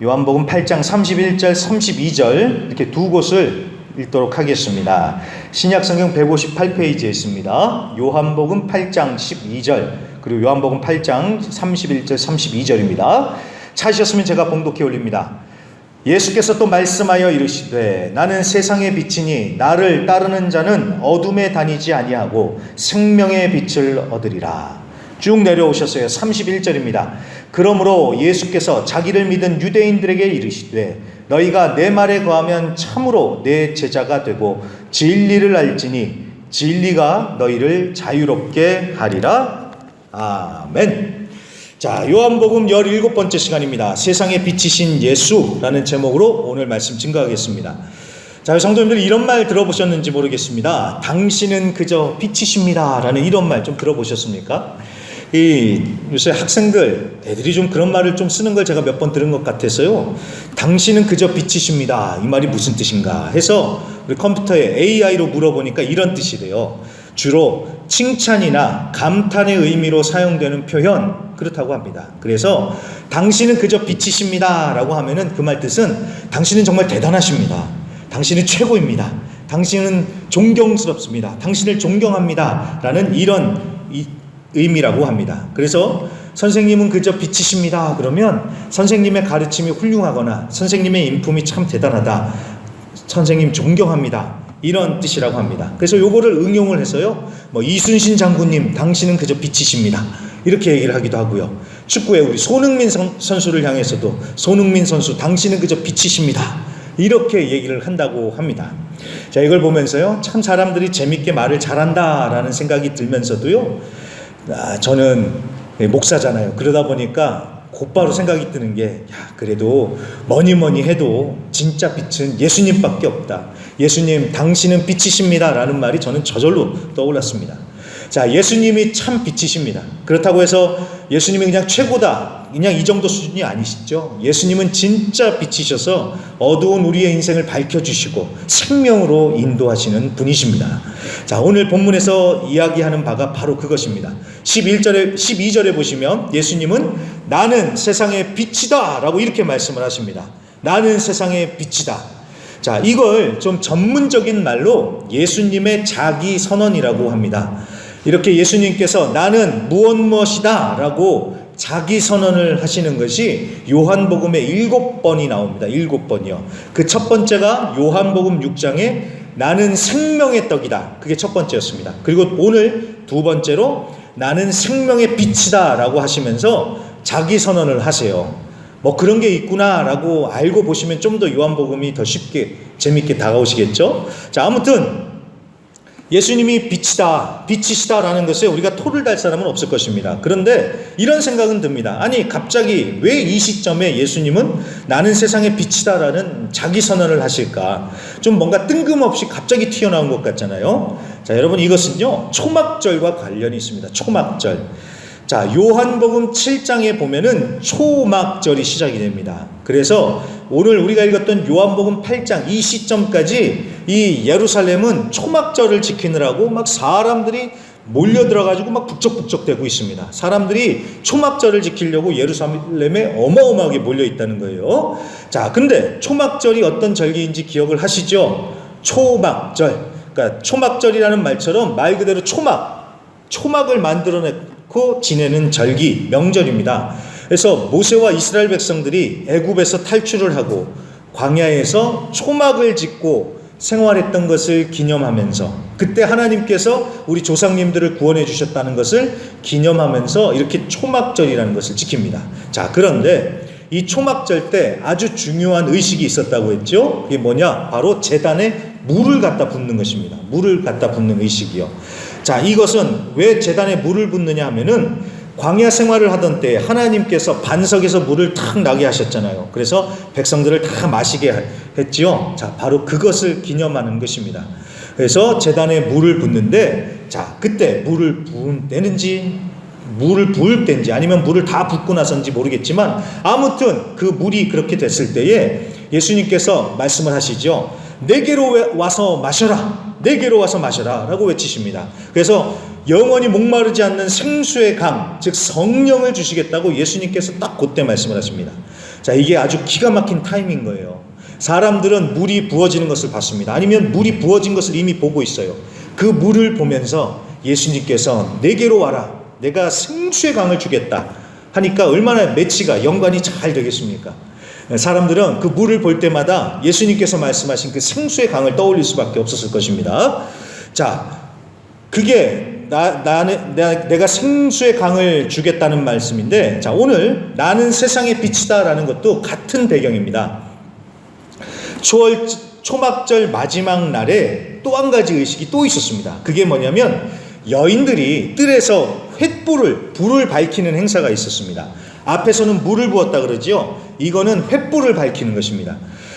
요한복음 8장 31절, 32절 이렇게 두 곳을 읽도록 하겠습니다. 신약성경 158페이지에 있습니다. 요한복음 8장 12절 그리고 요한복음 8장 31절, 32절입니다. 찾으셨으면 제가 봉독해 올립니다. 예수께서 또 말씀하여 이르시되 나는 세상의 빛이니 나를 따르는 자는 어둠에 다니지 아니하고 생명의 빛을 얻으리라. 쭉 내려오셨어요. 31절입니다. 그러므로 예수께서 자기를 믿은 유대인들에게 이르시되 너희가 내 말에 거하면 참으로 내 제자가 되고 진리를 알지니 진리가 너희를 자유롭게 하리라. 아멘. 자, 요한복음 17번째 시간입니다. 세상의 빛이신 예수라는 제목으로 오늘 말씀 증거하겠습니다. 자, 성도님들 이런 말 들어보셨는지 모르겠습니다. 당신은 그저 빛이십니다 라는 이런 말 좀 들어보셨습니까? 요새 학생들 애들이 좀 그런 말을 좀 쓰는 걸 제가 몇 번 들은 것 같아서요. 당신은 그저 빛이십니다. 이 말이 무슨 뜻인가 해서 우리 컴퓨터에 AI로 물어보니까 이런 뜻이래요. 주로 칭찬이나 감탄의 의미로 사용되는 표현 그렇다고 합니다. 그래서 당신은 그저 빛이십니다 라고 하면은 그 말 뜻은 당신은 정말 대단하십니다. 당신은 최고입니다. 당신은 존경스럽습니다. 당신을 존경합니다 라는 이런 의미라고 합니다. 그래서 선생님은 그저 빛이십니다 그러면 선생님의 가르침이 훌륭하거나 선생님의 인품이 참 대단하다, 선생님 존경합니다 이런 뜻이라고 합니다. 그래서 요거를 응용을 해서요, 이순신 장군님 당신은 그저 빛이십니다 이렇게 얘기를 하기도 하고요. 축구에 우리 손흥민 선수를 향해서도 손흥민 선수 당신은 그저 빛이십니다 이렇게 얘기를 한다고 합니다. 자, 이걸 보면서요 참 사람들이 재밌게 말을 잘한다라는 생각이 들면서도요, 저는 목사잖아요. 그러다 보니까 곧바로 생각이 드는 게 그래도 뭐니 해도 진짜 빛은 예수님밖에 없다. 예수님 당신은 빛이십니다 라는 말이 저는 저절로 떠올랐습니다. 자, 예수님이 참 빛이십니다. 그렇다고 해서 예수님이 그냥 최고다 그냥 이 정도 수준이 아니시죠. 예수님은 진짜 빛이셔서 어두운 우리의 인생을 밝혀주시고 생명으로 인도하시는 분이십니다. 자, 오늘 본문에서 이야기하는 바가 바로 그것입니다. 12절에 보시면 예수님은 나는 세상의 빛이다 라고 이렇게 말씀을 하십니다. 나는 세상의 빛이다. 자, 이걸 좀 전문적인 말로 예수님의 자기 선언이라고 합니다. 이렇게 예수님께서 나는 무엇이다 라고 자기 선언을 하시는 것이 요한복음에 7번이 나옵니다. 7번이요. 그 첫 번째가 요한복음 6장에 나는 생명의 떡이다. 그게 첫 번째였습니다. 그리고 오늘 두 번째로 나는 생명의 빛이다 라고 하시면서 자기 선언을 하세요. 그런 게 있구나 라고 알고 보시면 좀 더 요한복음이 더 쉽게 재밌게 다가오시겠죠. 자, 아무튼 예수님이 빛이시다 라는 것에 우리가 토를 달 사람은 없을 것입니다. 그런데 이런 생각은 듭니다. 아니 갑자기 왜 이 시점에 예수님은 나는 세상의 빛이다 라는 자기 선언을 하실까? 좀 뭔가 뜬금없이 갑자기 튀어나온 것 같잖아요. 자, 여러분 이것은요 초막절과 관련이 있습니다. 초막절. 자, 요한복음 7장에 보면은 초막절이 시작이 됩니다. 그래서 오늘 우리가 읽었던 요한복음 8장 이 시점까지 이 예루살렘은 초막절을 지키느라고 막 사람들이 몰려들어가지고 막 북적북적대고 있습니다. 사람들이 초막절을 지키려고 예루살렘에 어마어마하게 몰려 있다는 거예요. 자, 근데 초막절이 어떤 절기인지 기억을 하시죠? 초막절. 그러니까 초막절이라는 말처럼 말 그대로 초막을 만들어내고 지내는 절기, 명절입니다. 그래서 모세와 이스라엘 백성들이 애굽에서 탈출을 하고 광야에서 초막을 짓고 생활했던 것을 기념하면서 그때 하나님께서 우리 조상님들을 구원해 주셨다는 것을 기념하면서 이렇게 초막절이라는 것을 지킵니다. 자, 그런데 이 초막절 때 아주 중요한 의식이 있었다고 했죠. 그게 뭐냐? 바로 제단에 물을 갖다 붓는 것입니다. 물을 갖다 붓는 의식이요. 자, 이것은 왜 제단에 물을 붓느냐 하면은 광야 생활을 하던 때 하나님께서 반석에서 물을 탁 나게 하셨잖아요. 그래서 백성들을 다 마시게 했지요. 자, 바로 그것을 기념하는 것입니다. 그래서 제단에 물을 붓는데, 자, 그때 물을 부을 때인지 아니면 물을 다 붓고 나서인지 모르겠지만 아무튼 그 물이 그렇게 됐을 때에 예수님께서 말씀을 하시죠. 내게로 와서 마셔라. 내게로 와서 마셔라 라고 외치십니다. 그래서 영원히 목마르지 않는 생수의 강, 즉 성령을 주시겠다고 예수님께서 딱 그때 말씀을 하십니다. 자, 이게 아주 기가 막힌 타임인 거예요. 사람들은 물이 부어지는 것을 봤습니다. 아니면 물이 부어진 것을 이미 보고 있어요. 그 물을 보면서 예수님께서 내게로 와라, 내가 생수의 강을 주겠다 하니까 얼마나 매치가 연관이 잘 되겠습니까? 사람들은 그 물을 볼 때마다 예수님께서 말씀하신 그 생수의 강을 떠올릴 수밖에 없었을 것입니다. 자, 그게 내가 생수의 강을 주겠다는 말씀인데, 자, 오늘 나는 세상의 빛이다라는 것도 같은 배경입니다. 초막절 마지막 날에 또 한 가지 의식이 또 있었습니다. 그게 뭐냐면 여인들이 뜰에서 불을 밝히는 행사가 있었습니다. 앞에서는 물을 부었다 그러지요. 이거는 횃불을 밝히는 것입니다.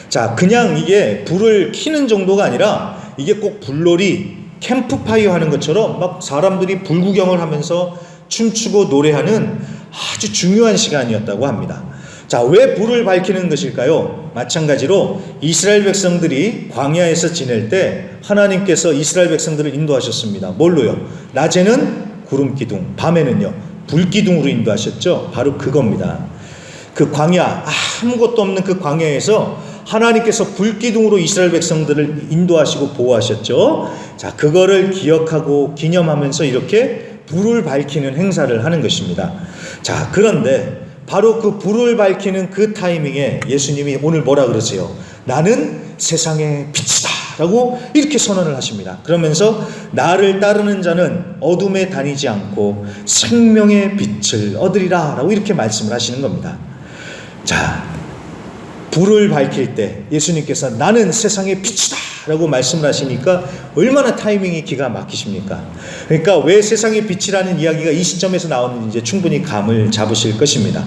자, 그냥 이게 불을 켜는 정도가 아니라 이게 꼭 불놀이, 캠프파이어 하는 것처럼 막 사람들이 불구경을 하면서 춤추고 노래하는 아주 중요한 시간이었다고 합니다. 자, 왜 불을 밝히는 것일까요? 마찬가지로 이스라엘 백성들이 광야에서 지낼 때 하나님께서 이스라엘 백성들을 인도하셨습니다. 뭘로요? 낮에는 구름 기둥, 밤에는요 불 기둥으로 인도하셨죠. 바로 그겁니다. 그 광야, 아무것도 없는 그 광야에서 하나님께서 불 기둥으로 이스라엘 백성들을 인도하시고 보호하셨죠. 자, 그거를 기억하고 기념하면서 이렇게 불을 밝히는 행사를 하는 것입니다. 자, 그런데 바로 그 불을 밝히는 그 타이밍에 예수님이 오늘 뭐라 그러세요? 나는 세상의 빛이다 라고 이렇게 선언을 하십니다. 그러면서 나를 따르는 자는 어둠에 다니지 않고 생명의 빛을 얻으리라 라고 이렇게 말씀을 하시는 겁니다. 자, 불을 밝힐 때 예수님께서 나는 세상의 빛이다 라고 말씀을 하시니까 얼마나 타이밍이 기가 막히십니까? 그러니까 왜 세상의 빛이라는 이야기가 이 시점에서 나오는지 이제 충분히 감을 잡으실 것입니다.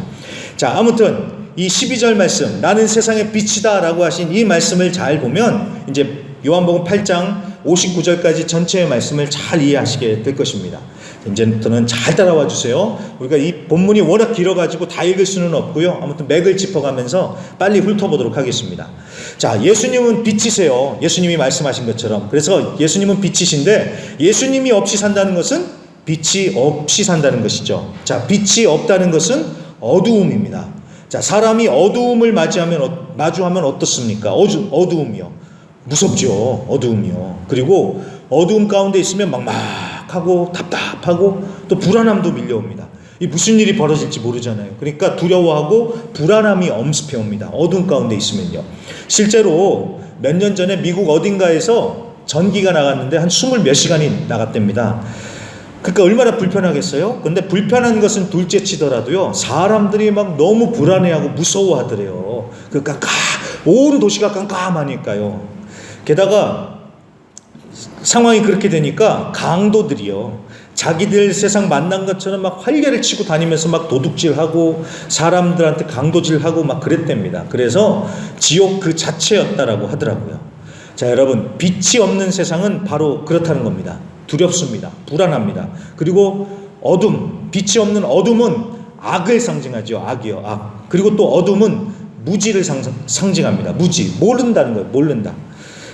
자, 아무튼 이 12절 말씀, 나는 세상의 빛이다 라고 하신 이 말씀을 잘 보면 이제 요한복음 8장 59절까지 전체의 말씀을 잘 이해하시게 될 것입니다. 이제부터는 잘 따라와 주세요. 우리가 이 본문이 워낙 길어가지고 다 읽을 수는 없고요. 아무튼 맥을 짚어가면서 빨리 훑어보도록 하겠습니다. 자, 예수님은 빛이세요. 예수님이 말씀하신 것처럼. 그래서 예수님은 빛이신데 예수님이 없이 산다는 것은 빛이 없이 산다는 것이죠. 자, 빛이 없다는 것은 어두움입니다. 자, 사람이 어두움을 마주하면 어떻습니까? 어두움이요. 무섭죠. 어두움이요. 그리고 어두움 가운데 있으면 막막하고 답답하고 또 불안함도 밀려옵니다. 이 무슨 일이 벌어질지 모르잖아요. 그러니까 두려워하고 불안함이 엄습해 옵니다. 어두움 가운데 있으면요. 실제로 몇 년 전에 미국 어딘가에서 전기가 나갔는데 한 20몇 시간이 나갔답니다. 그러니까 얼마나 불편하겠어요? 근데 불편한 것은 둘째 치더라도요, 사람들이 막 너무 불안해하고 무서워하더래요. 그러니까 온 도시가 깜깜하니까요. 게다가 상황이 그렇게 되니까 강도들이요, 자기들 세상 만난 것처럼 막 활개를 치고 다니면서 막 도둑질하고 사람들한테 강도질하고 막 그랬답니다. 그래서 지옥 그 자체였다라고 하더라고요. 자, 여러분, 빛이 없는 세상은 바로 그렇다는 겁니다. 두렵습니다. 불안합니다. 그리고 어둠, 빛이 없는 어둠은 악을 상징하죠. 악이요, 악. 그리고 또 어둠은 무지를 상징합니다. 무지, 모른다는 거예요. 모른다.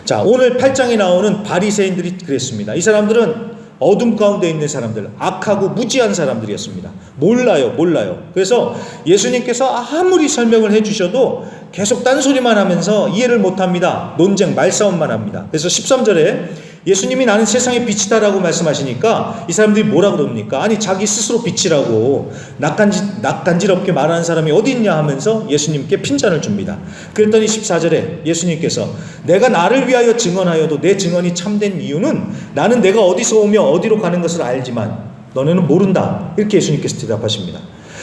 자, 오늘 8장에 나오는 바리새인들이 그랬습니다. 이 사람들은 어둠 가운데 있는 사람들, 악하고 무지한 사람들이었습니다. 몰라요. 그래서 예수님께서 아무리 설명을 해주셔도 계속 딴소리만 하면서 이해를 못합니다. 논쟁, 말싸움만 합니다. 그래서 13절에 예수님이 나는 세상의 빛이다라고 말씀하시니까 이 사람들이 뭐라 그럽니까? 아니, 자기 스스로 빛이라고 낯간지럽게 말하는 사람이 어디 있냐 하면서 예수님께 핀잔을 줍니다. 그랬더니 14절에 예수님께서 내가 나를 위하여 증언하여도 내 증언이 참된 이유는 나는 내가 어디서 오며 어디로 가는 것을 알지만 너네는 모른다. 이렇게 예수님께서 대답하십니다.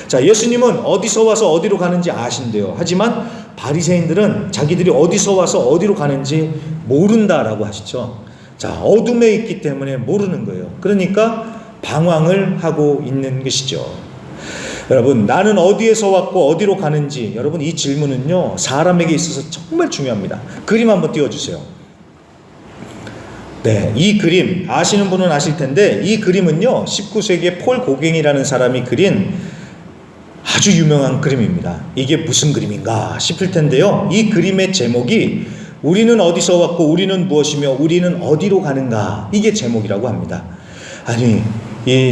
자, 예수님은 어디서 와서 어디로 가는지 아신대요. 하지만 바리새인들은 자기들이 어디서 와서 어디로 가는지 모른다라고 하시죠. 자, 어둠에 있기 때문에 모르는 거예요. 그러니까 방황을 하고 있는 것이죠. 여러분, 나는 어디에서 왔고 어디로 가는지, 여러분, 이 질문은요, 사람에게 있어서 정말 중요합니다. 그림 한번 띄워주세요. 네, 이 그림 아시는 분은 아실 텐데, 이 그림은요 19세기에 폴 고갱이라는 사람이 그린 아주 유명한 그림입니다. 이게 무슨 그림인가 싶을 텐데요, 이 그림의 제목이 우리는 어디서 왔고 우리는 무엇이며 우리는 어디로 가는가, 이게 제목이라고 합니다. 아니,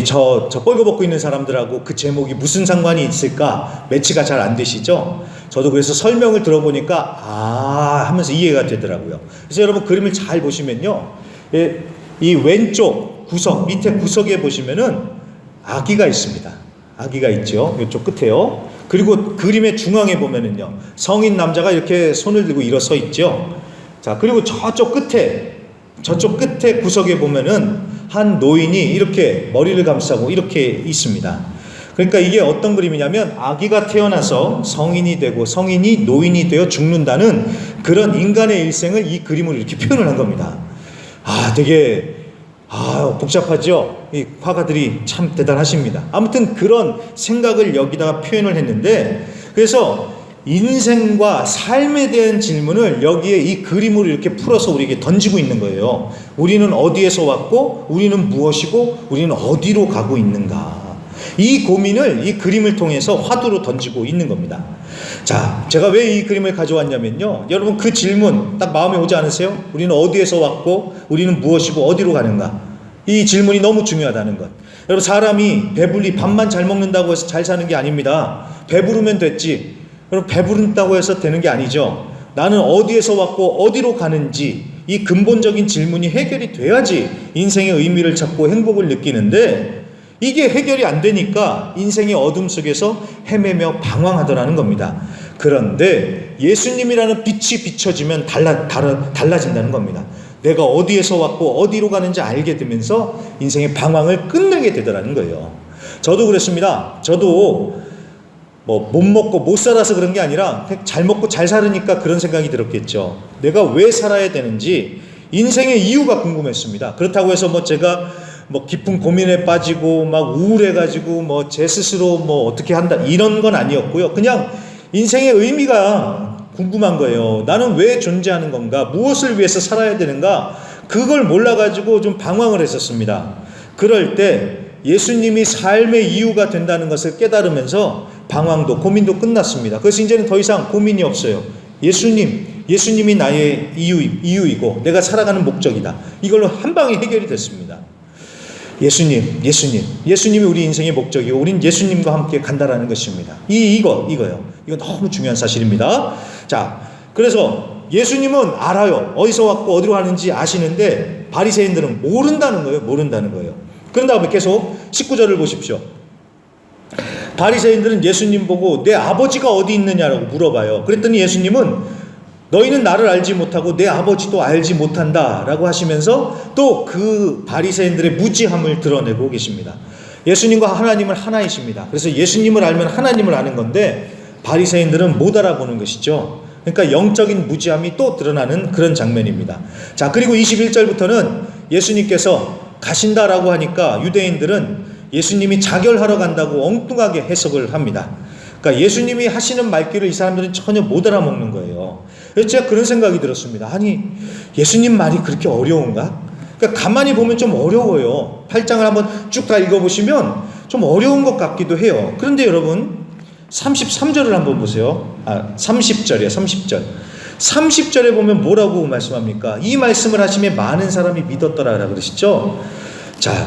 저 뻘거벗고 있는 사람들하고 그 제목이 무슨 상관이 있을까 매치가 잘 안 되시죠? 저도 그래서 설명을 들어보니까 하면서 이해가 되더라고요. 그래서 여러분 그림을 잘 보시면요, 이 왼쪽 구석, 밑에 구석에 보시면은 아기가 있습니다. 아기가 있죠. 이쪽 끝에요. 그리고 그림의 중앙에 보면은요, 성인 남자가 이렇게 손을 들고 일어서 있죠. 자, 그리고 저쪽 끝에 구석에 보면은 한 노인이 이렇게 머리를 감싸고 이렇게 있습니다. 그러니까 이게 어떤 그림이냐면, 아기가 태어나서 성인이 되고 성인이 노인이 되어 죽는다는 그런 인간의 일생을 이 그림으로 이렇게 표현을 한 겁니다. 되게 복잡하죠? 이 화가들이 참 대단하십니다. 아무튼 그런 생각을 여기다가 표현을 했는데, 그래서 인생과 삶에 대한 질문을 여기에 이 그림으로 이렇게 풀어서 우리에게 던지고 있는 거예요. 우리는 어디에서 왔고, 우리는 무엇이고, 우리는 어디로 가고 있는가. 이 고민을 이 그림을 통해서 화두로 던지고 있는 겁니다. 자, 제가 왜 이 그림을 가져왔냐면요, 여러분 그 질문 딱 마음에 오지 않으세요? 우리는 어디에서 왔고 우리는 무엇이고 어디로 가는가. 이 질문이 너무 중요하다는 것. 여러분, 사람이 배불리 밥만 잘 먹는다고 해서 잘 사는 게 아닙니다. 배부르면 됐지. 여러분, 배부른다고 해서 되는 게 아니죠. 나는 어디에서 왔고 어디로 가는지, 이 근본적인 질문이 해결이 돼야지 인생의 의미를 찾고 행복을 느끼는데, 이게 해결이 안 되니까 인생의 어둠 속에서 헤매며 방황하더라는 겁니다. 그런데 예수님이라는 빛이 비춰지면 달라진다는 겁니다. 내가 어디에서 왔고 어디로 가는지 알게 되면서 인생의 방황을 끝내게 되더라는 거예요. 저도 그랬습니다. 저도 못 먹고 못 살아서 그런 게 아니라 잘 먹고 잘 살으니까 그런 생각이 들었겠죠. 내가 왜 살아야 되는지 인생의 이유가 궁금했습니다. 그렇다고 해서 제가 깊은 고민에 빠지고 막 우울해가지고 제 스스로 어떻게 한다 이런 건 아니었고요. 그냥 인생의 의미가 궁금한 거예요. 나는 왜 존재하는 건가? 무엇을 위해서 살아야 되는가? 그걸 몰라가지고 좀 방황을 했었습니다. 그럴 때 예수님이 삶의 이유가 된다는 것을 깨달으면서 방황도 고민도 끝났습니다. 그래서 이제는 더 이상 고민이 없어요. 예수님이 나의 이유이고 내가 살아가는 목적이다. 이걸로 한 방에 해결이 됐습니다. 예수님이 우리 인생의 목적이고 우린 예수님과 함께 간다라는 것입니다. 이거요. 이거 너무 중요한 사실입니다. 자, 그래서 예수님은 알아요. 어디서 왔고 어디로 가는지 아시는데 바리새인들은 모른다는 거예요. 그런 다음에 계속 19절을 보십시오. 바리새인들은 예수님 보고 내 아버지가 어디 있느냐라고 물어봐요. 그랬더니 예수님은 너희는 나를 알지 못하고 내 아버지도 알지 못한다 라고 하시면서 또 그 바리새인들의 무지함을 드러내고 계십니다. 예수님과 하나님은 하나이십니다. 그래서 예수님을 알면 하나님을 아는 건데 바리새인들은 못 알아보는 것이죠. 그러니까 영적인 무지함이 또 드러나는 그런 장면입니다. 자, 그리고 21절부터는 예수님께서 가신다라고 하니까 유대인들은 예수님이 자결하러 간다고 엉뚱하게 해석을 합니다. 그러니까 예수님이 하시는 말귀를 이 사람들은 전혀 못 알아먹는 거예요. 그래서 제가 그런 생각이 들었습니다. 아니, 예수님 말이 그렇게 어려운가? 그러니까 가만히 보면 좀 어려워요. 8장을 한번 쭉 다 읽어보시면 좀 어려운 것 같기도 해요. 그런데 여러분 33절을 한번 보세요. 30절이에요. 30절. 30절에 보면 뭐라고 말씀합니까? 이 말씀을 하시며 많은 사람이 믿었더라 그러시죠. 자,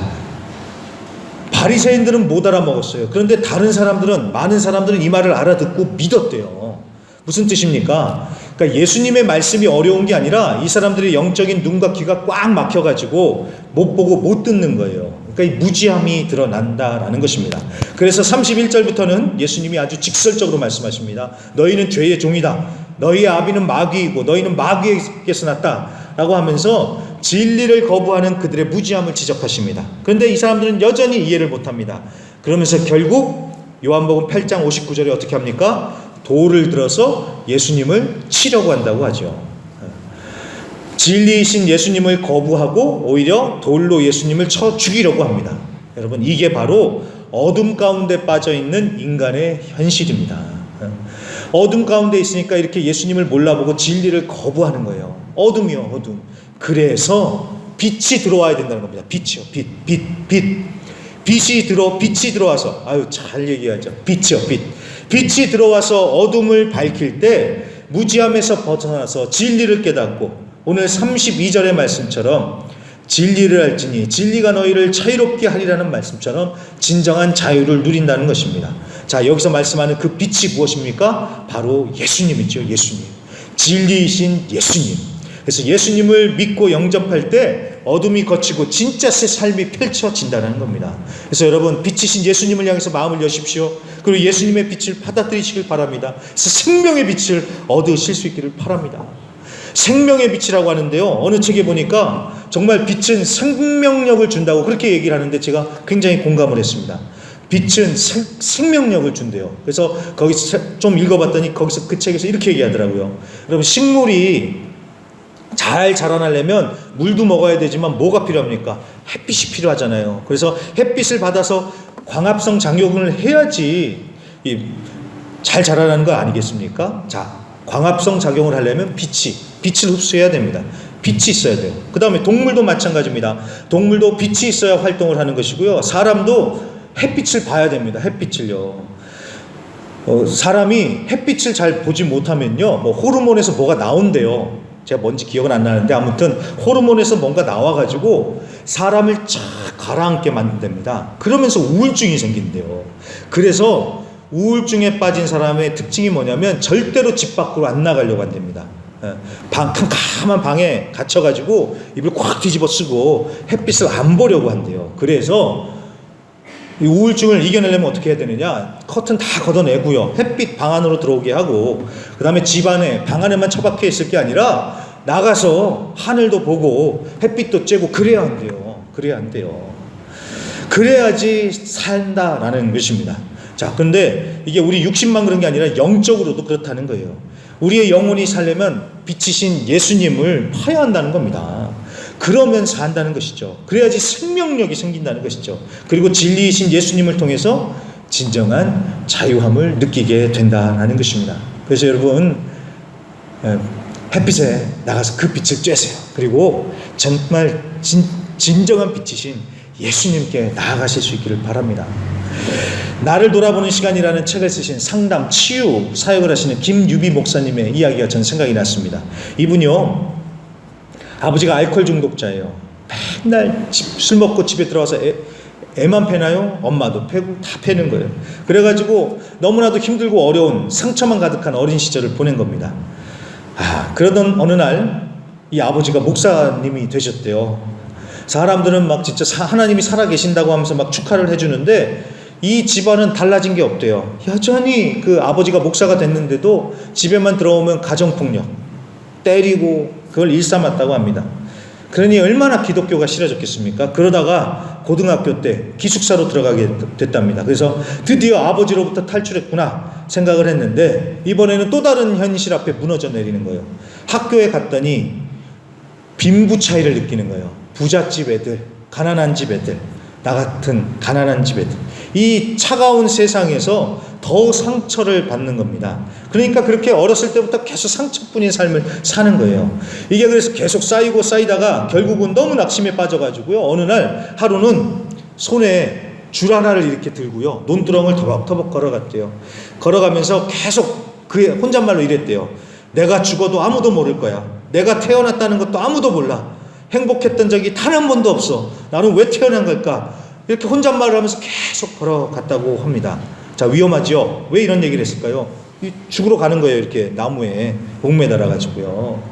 바리새인들은 못 알아먹었어요. 그런데 많은 사람들은 이 말을 알아듣고 믿었대요. 무슨 뜻입니까? 그러니까 예수님의 말씀이 어려운 게 아니라 이 사람들의 영적인 눈과 귀가 꽉 막혀가지고 못 보고 못 듣는 거예요. 그러니까 이 무지함이 드러난다라는 것입니다. 그래서 31절부터는 예수님이 아주 직설적으로 말씀하십니다. 너희는 죄의 종이다. 너희의 아비는 마귀이고 너희는 마귀에게서 났다 라고 하면서 진리를 거부하는 그들의 무지함을 지적하십니다. 그런데 이 사람들은 여전히 이해를 못합니다. 그러면서 결국 요한복음 8장 59절에 어떻게 합니까? 돌을 들어서 예수님을 치려고 한다고 하죠. 진리이신 예수님을 거부하고 오히려 돌로 예수님을 쳐 죽이려고 합니다. 여러분, 이게 바로 어둠 가운데 빠져있는 인간의 현실입니다. 어둠 가운데 있으니까 이렇게 예수님을 몰라보고 진리를 거부하는 거예요. 어둠이요, 어둠. 그래서 빛이 들어와야 된다는 겁니다. 빛이요, 빛이 들어와서, 잘 얘기하죠. 빛이요, 빛이 들어와서 어둠을 밝힐 때 무지함에서 벗어나서 진리를 깨닫고, 오늘 32절의 말씀처럼 진리를 알지니 진리가 너희를 자유롭게 하리라는 말씀처럼 진정한 자유를 누린다는 것입니다. 자, 여기서 말씀하는 그 빛이 무엇입니까? 바로 예수님이죠. 예수님. 진리이신 예수님. 그래서 예수님을 믿고 영접할 때 어둠이 걷히고 진짜 새 삶이 펼쳐진다는 겁니다. 그래서 여러분, 빛이신 예수님을 향해서 마음을 여십시오. 그리고 예수님의 빛을 받아들이시길 바랍니다. 그래서 생명의 빛을 얻으실 수 있기를 바랍니다. 생명의 빛이라고 하는데요, 어느 책에 보니까 정말 빛은 생명력을 준다고 그렇게 얘기를 하는데 제가 굉장히 공감을 했습니다. 빛은 생명력을 준대요. 그래서 거기서 좀 읽어봤더니 거기서 그 책에서 이렇게 얘기하더라고요. 여러분, 식물이 잘 자라나려면 물도 먹어야 되지만 뭐가 필요합니까? 햇빛이 필요하잖아요. 그래서 햇빛을 받아서 광합성 작용을 해야지 잘 자라나는 거 아니겠습니까? 자, 광합성 작용을 하려면 빛을 흡수해야 됩니다. 빛이 있어야 돼요. 그 다음에 동물도 마찬가지입니다. 동물도 빛이 있어야 활동을 하는 것이고요. 사람도 햇빛을 봐야 됩니다. 햇빛을요. 사람이 햇빛을 잘 보지 못하면요, 호르몬에서 뭐가 나온대요. 제가 뭔지 기억은 안 나는데 아무튼 호르몬에서 뭔가 나와가지고 사람을 쫙 가라앉게 만든답니다. 그러면서 우울증이 생긴대요. 그래서 우울증에 빠진 사람의 특징이 뭐냐면 절대로 집 밖으로 안 나가려고 한답니다. 캄캄한 방에 갇혀가지고 입을 꽉 뒤집어 쓰고 햇빛을 안 보려고 한대요. 그래서 이 우울증을 이겨내려면 어떻게 해야 되느냐? 커튼 다 걷어내고요, 햇빛 방 안으로 들어오게 하고, 그 다음에 집 안에 방 안에만 처박혀 있을 게 아니라 나가서 하늘도 보고 햇빛도 쬐고 그래야 한대요. 그래야 한대요. 그래야지 산다라는 것입니다. 자, 근데 이게 우리 육신만 그런 게 아니라 영적으로도 그렇다는 거예요. 우리의 영혼이 살려면 빛이신 예수님을 봐야 한다는 겁니다. 그러면 산다는 것이죠. 그래야지 생명력이 생긴다는 것이죠. 그리고 진리이신 예수님을 통해서 진정한 자유함을 느끼게 된다는 것입니다. 그래서 여러분, 햇빛에 나가서 그 빛을 쬐세요. 그리고 정말 진정한 빛이신 예수님께 나아가실 수 있기를 바랍니다. 나를 돌아보는 시간이라는 책을 쓰신 상담 치유 사역을 하시는 김유비 목사님의 이야기가 전 생각이 났습니다. 이분이요, 아버지가 알코올 중독자예요. 맨날 술 먹고 집에 들어와서 애만 패나요? 엄마도 패고 다 패는 거예요. 그래가지고 너무나도 힘들고 어려운 상처만 가득한 어린 시절을 보낸 겁니다. 그러던 어느 날 이 아버지가 목사님이 되셨대요. 사람들은 막 진짜 하나님이 살아계신다고 하면서 막 축하를 해주는데 이 집안은 달라진 게 없대요. 여전히 그 아버지가 목사가 됐는데도 집에만 들어오면 가정폭력, 때리고 그걸 일삼았다고 합니다. 그러니 얼마나 기독교가 싫어졌겠습니까? 그러다가 고등학교 때 기숙사로 들어가게 됐답니다. 그래서 드디어 아버지로부터 탈출했구나 생각을 했는데 이번에는 또 다른 현실 앞에 무너져 내리는 거예요. 학교에 갔더니 빈부 차이를 느끼는 거예요. 부잣집 애들, 가난한 집 애들, 나 같은 가난한 집 애들. 이 차가운 세상에서 더 상처를 받는 겁니다. 그러니까 그렇게 어렸을 때부터 계속 상처뿐인 삶을 사는 거예요. 이게 그래서 계속 쌓이고 쌓이다가 결국은 너무 낙심에 빠져가지고요, 어느 날 하루는 손에 줄 하나를 이렇게 들고요, 논두렁을 터벅터벅 걸어갔대요. 걸어가면서 계속 그 혼잣말로 이랬대요. 내가 죽어도 아무도 모를 거야. 내가 태어났다는 것도 아무도 몰라. 행복했던 적이 단 한 번도 없어. 나는 왜 태어난 걸까? 이렇게 혼잣말을 하면서 계속 걸어갔다고 합니다. 자, 위험하죠? 왜 이런 얘기를 했을까요? 죽으러 가는 거예요. 이렇게 나무에 목매달아 가지고요.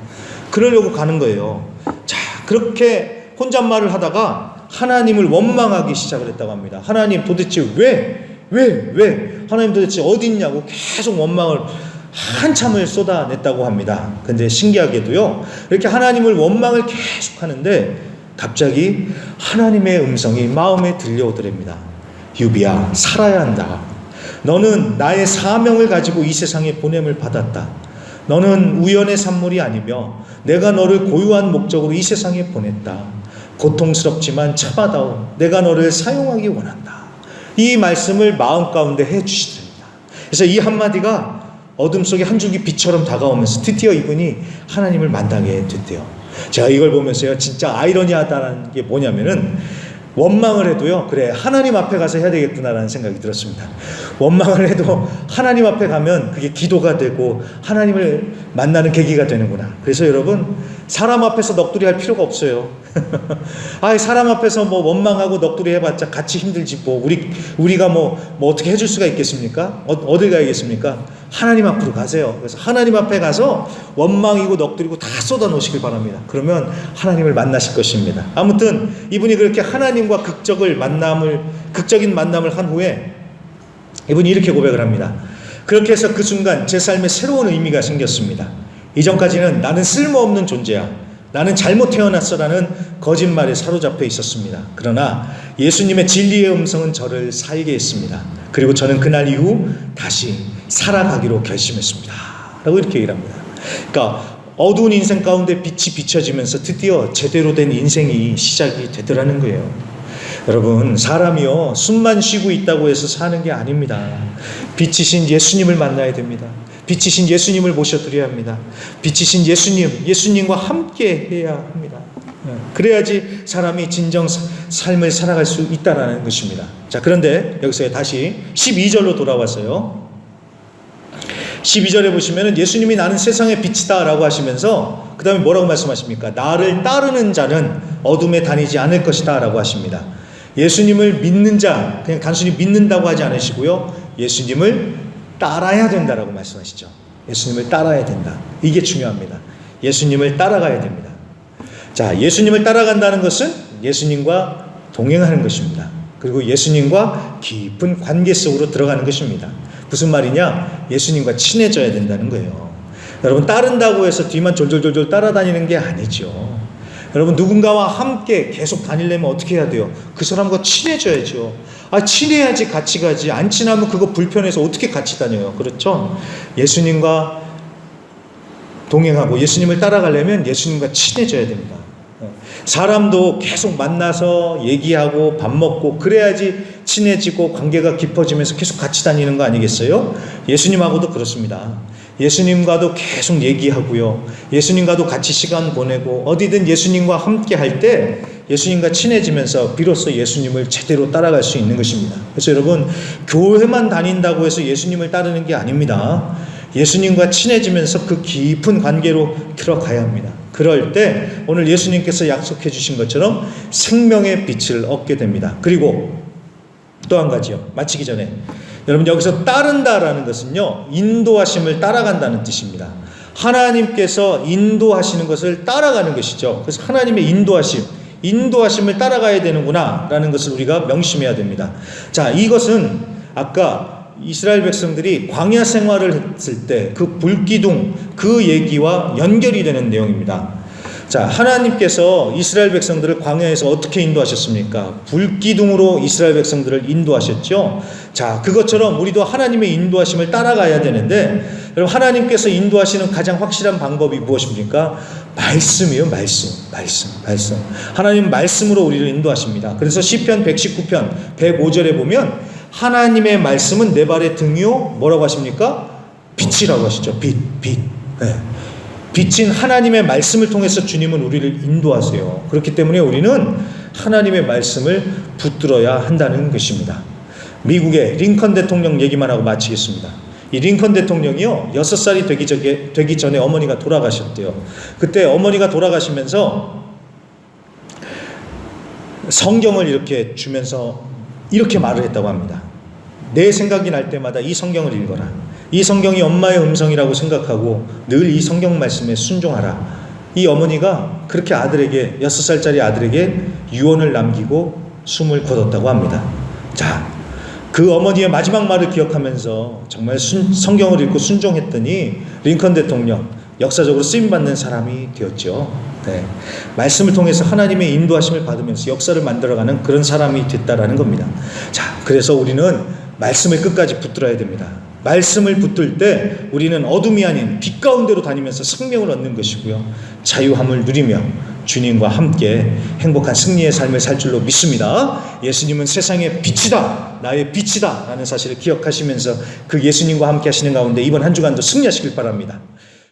그러려고 가는 거예요. 자, 그렇게 혼잣말을 하다가 하나님을 원망하기 시작을 했다고 합니다. 하나님 도대체 왜? 하나님 도대체 어디 있냐고 계속 원망을 한참을 쏟아냈다고 합니다. 근데 신기하게도요, 이렇게 하나님을 원망을 계속 하는데 갑자기 하나님의 음성이 마음에 들려오더랍니다. 유비야, 살아야 한다. 너는 나의 사명을 가지고 이 세상에 보냄을 받았다. 너는 우연의 산물이 아니며 내가 너를 고유한 목적으로 이 세상에 보냈다. 고통스럽지만 참아다오. 내가 너를 사용하기 원한다. 이 말씀을 마음 가운데 해주시더랍니다. 그래서 이 한마디가 어둠 속에 한 줄기 빛처럼 다가오면서 드디어 이분이 하나님을 만나게 됐대요. 제가 이걸 보면서요, 진짜 아이러니하다는 게 뭐냐면은 원망을 해도요, 그래, 하나님 앞에 가서 해야 되겠구나라는 생각이 들었습니다. 원망을 해도 하나님 앞에 가면 그게 기도가 되고 하나님을 만나는 계기가 되는구나. 그래서 여러분, 사람 앞에서 넋두리 할 필요가 없어요. 사람 앞에서 뭐 원망하고 넋두리 해봤자 같이 힘들지 뭐 우리가 뭐 어떻게 해줄 수가 있겠습니까? 어딜 가야겠습니까? 하나님 앞으로 가세요. 그래서 하나님 앞에 가서 원망이고 넋두리고 다 쏟아 놓으시길 바랍니다. 그러면 하나님을 만나실 것입니다. 아무튼 이분이 그렇게 하나님과 극적인 만남을 한 후에 이분이 이렇게 고백을 합니다. 그렇게 해서 그 순간 제 삶에 새로운 의미가 생겼습니다. 이전까지는 나는 쓸모없는 존재야, 나는 잘못 태어났어라는 거짓말에 사로잡혀 있었습니다. 그러나 예수님의 진리의 음성은 저를 살게 했습니다. 그리고 저는 그날 이후 다시 살아가기로 결심했습니다. 라고 이렇게 얘기를 합니다. 그러니까 어두운 인생 가운데 빛이 비춰지면서 드디어 제대로 된 인생이 시작이 되더라는 거예요. 여러분, 사람이요, 숨만 쉬고 있다고 해서 사는 게 아닙니다. 빛이신 예수님을 만나야 됩니다. 빛이신 예수님을 모셔드려야 합니다. 빛이신 예수님과 함께 해야 합니다. 그래야지 사람이 진정 삶을 살아갈 수 있다는 것입니다. 자, 그런데 여기서 다시 12절로 돌아와서요. 12절에 보시면은 예수님이 나는 세상의 빛이다 라고 하시면서 그 다음에 뭐라고 말씀하십니까? 나를 따르는 자는 어둠에 다니지 않을 것이다 라고 하십니다. 예수님을 믿는 자, 그냥 단순히 믿는다고 하지 않으시고요, 예수님을 따라야 된다라고 말씀하시죠. 예수님을 따라야 된다. 이게 중요합니다. 예수님을 따라가야 됩니다. 자, 예수님을 따라간다는 것은 예수님과 동행하는 것입니다. 그리고 예수님과 깊은 관계 속으로 들어가는 것입니다. 무슨 말이냐? 예수님과 친해져야 된다는 거예요. 여러분, 따른다고 해서 뒤만 졸졸졸졸 따라다니는 게 아니죠. 여러분, 누군가와 함께 계속 다니려면 어떻게 해야 돼요? 그 사람과 친해져야죠. 친해야지 같이 가지. 안 친하면 그거 불편해서 어떻게 같이 다녀요? 그렇죠? 예수님과 동행하고 예수님을 따라가려면 예수님과 친해져야 됩니다. 사람도 계속 만나서 얘기하고 밥 먹고 그래야지 친해지고 관계가 깊어지면서 계속 같이 다니는 거 아니겠어요? 예수님하고도 그렇습니다. 예수님과도 계속 얘기하고요, 예수님과도 같이 시간 보내고 어디든 예수님과 함께 할 때 예수님과 친해지면서 비로소 예수님을 제대로 따라갈 수 있는 것입니다. 그래서 여러분, 교회만 다닌다고 해서 예수님을 따르는 게 아닙니다. 예수님과 친해지면서 그 깊은 관계로 들어가야 합니다. 그럴 때 오늘 예수님께서 약속해 주신 것처럼 생명의 빛을 얻게 됩니다. 그리고 또 한 가지요, 마치기 전에 여러분, 여기서 따른다라는 것은요, 인도하심을 따라간다는 뜻입니다. 하나님께서 인도하시는 것을 따라가는 것이죠. 그래서 하나님의 인도하심을 따라가야 되는구나 라는 것을 우리가 명심해야 됩니다. 자, 이것은 아까 이스라엘 백성들이 광야 생활을 했을 때 그 불기둥, 그 얘기와 연결이 되는 내용입니다. 자, 하나님께서 이스라엘 백성들을 광야에서 어떻게 인도하셨습니까? 불기둥으로 이스라엘 백성들을 인도하셨죠. 자, 그것처럼 우리도 하나님의 인도하심을 따라가야 되는데, 여러분, 하나님께서 인도하시는 가장 확실한 방법이 무엇입니까? 말씀이에요. 말씀. 하나님 말씀으로 우리를 인도하십니다. 그래서 시편 119편 105절에 보면 하나님의 말씀은 내 발의 등이요, 뭐라고 하십니까? 빛이라고 하시죠. 빛. 네. 빛인 하나님의 말씀을 통해서 주님은 우리를 인도하세요. 그렇기 때문에 우리는 하나님의 말씀을 붙들어야 한다는 것입니다. 미국의 링컨 대통령 얘기만 하고 마치겠습니다. 이 링컨 대통령이요, 6살이 되기 전에 어머니가 돌아가셨대요. 그때 어머니가 돌아가시면서 성경을 이렇게 주면서 이렇게 말을 했다고 합니다. 내 생각이 날 때마다 이 성경을 읽어라. 이 성경이 엄마의 음성이라고 생각하고 늘 이 성경 말씀에 순종하라. 이 어머니가 그렇게 아들에게, 6살짜리 아들에게 유언을 남기고 숨을 거뒀다고 합니다. 자, 그 어머니의 마지막 말을 기억하면서 정말 성경을 읽고 순종했더니 링컨 대통령, 역사적으로 쓰임받는 사람이 되었죠. 네. 말씀을 통해서 하나님의 인도하심을 받으면서 역사를 만들어가는 그런 사람이 됐다라는 겁니다. 자, 그래서 우리는 말씀을 끝까지 붙들어야 됩니다. 말씀을 붙들 때 우리는 어둠이 아닌 빛 가운데로 다니면서 생명을 얻는 것이고요, 자유함을 누리며 주님과 함께 행복한 승리의 삶을 살 줄로 믿습니다. 예수님은 세상의 빛이다, 나의 빛이다 라는 사실을 기억하시면서 그 예수님과 함께 하시는 가운데 이번 한 주간도 승리하시길 바랍니다.